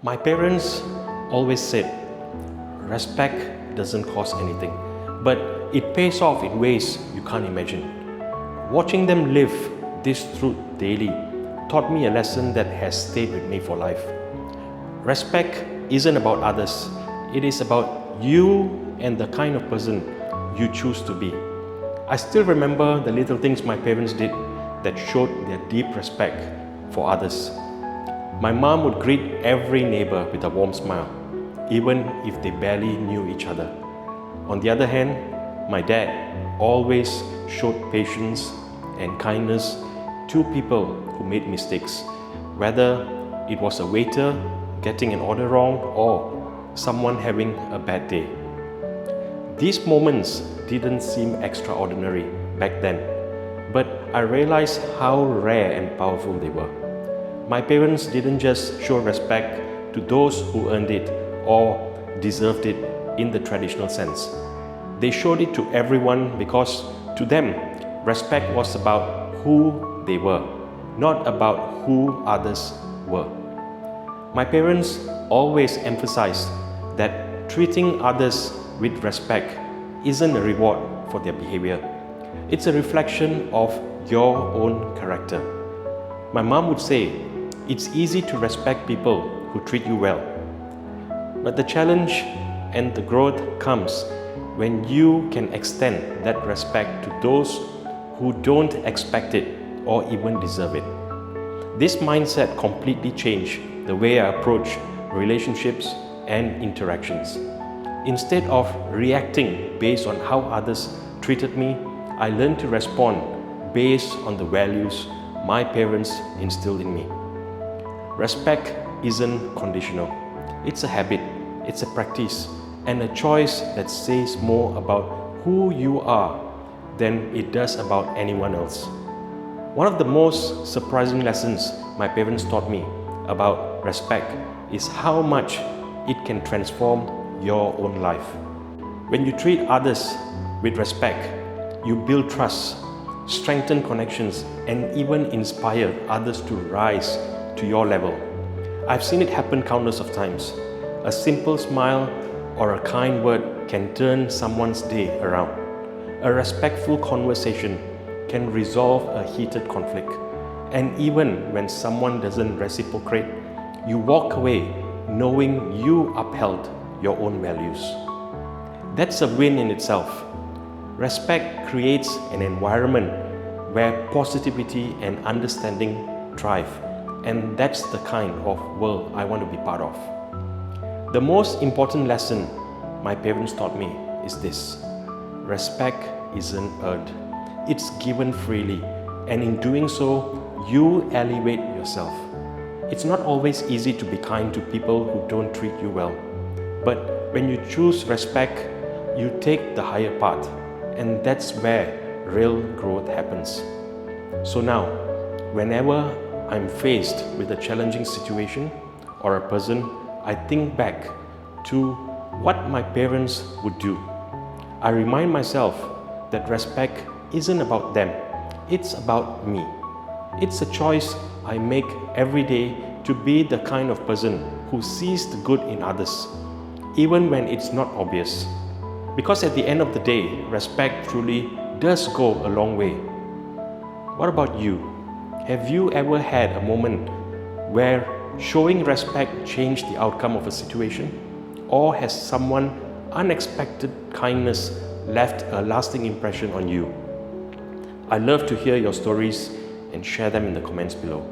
My parents always said, respect doesn't cost anything, but it pays off in ways you can't imagine. Watching them live this truth daily taught me a lesson that has stayed with me for life. Respect isn't about others, it is about you and the kind of person you choose to be. I still remember the little things my parents did that showed their deep respect for others. My mom would greet every neighbor with a warm smile, even if they barely knew each other. On the other hand, my dad always showed patience and kindness to people who made mistakes, whether it was a waiter getting an order wrong or someone having a bad day. These moments didn't seem extraordinary back then, but I realized how rare and powerful they were. My parents didn't just show respect to those who earned it or deserved it in the traditional sense. They showed it to everyone because to them, respect was about who they were, not about who others were. My parents always emphasized that treating others with respect isn't a reward for their behavior. It's a reflection of your own character. My mom would say, it's easy to respect people who treat you well. But the challenge and the growth comes when you can extend that respect to those who don't expect it or even deserve it. This mindset completely changed the way I approach relationships and interactions. Instead of reacting based on how others treated me, I learned to respond based on the values my parents instilled in me. Respect isn't conditional. It's a habit, it's a practice, and a choice that says more about who you are than it does about anyone else. One of the most surprising lessons my parents taught me about respect is how much it can transform your own life. When you treat others with respect, you build trust, strengthen connections, and even inspire others to rise to your level. I've seen it happen countless of times. A simple smile or a kind word can turn someone's day around. A respectful conversation can resolve a heated conflict. And even when someone doesn't reciprocate, you walk away knowing you upheld your own values. That's a win in itself. Respect creates an environment where positivity and understanding thrive, and that's the kind of world I want to be part of. The most important lesson my parents taught me is this: respect isn't earned, it's given freely, and in doing so, you elevate yourself. It's not always easy to be kind to people who don't treat you well, but when you choose respect, you take the higher path, and that's where real growth happens. So now, whenever I'm faced with a challenging situation or a person, I think back to what my parents would do. I remind myself that respect isn't about them, it's about me. It's a choice I make every day to be the kind of person who sees the good in others, even when it's not obvious. Because at the end of the day, respect truly does go a long way. What about you? Have you ever had a moment where showing respect changed the outcome of a situation? Or has someone unexpected kindness left a lasting impression on you? I love to hear your stories and share them in the comments below.